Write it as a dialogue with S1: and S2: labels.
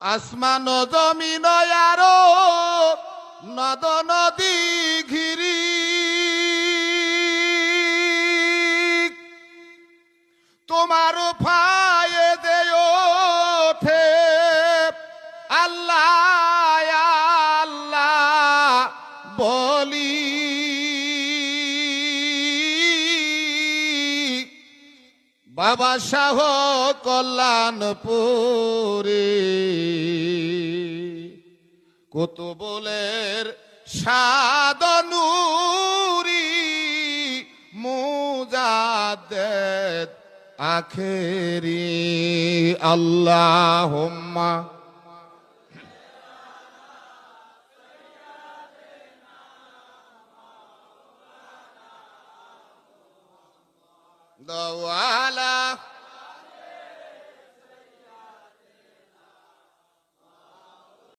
S1: আসমান জমিন আরো নদ নদী ঘিরি তোমার ফায়েদে ওঠে আল্লাহ আল্লাহ বলি। বাবা শাহ কল্যাণপুরে কুতুবুলের সাদনুরি মুজাদ্দেদ আখেরি আল্লাহুম্মা দাওয়ালা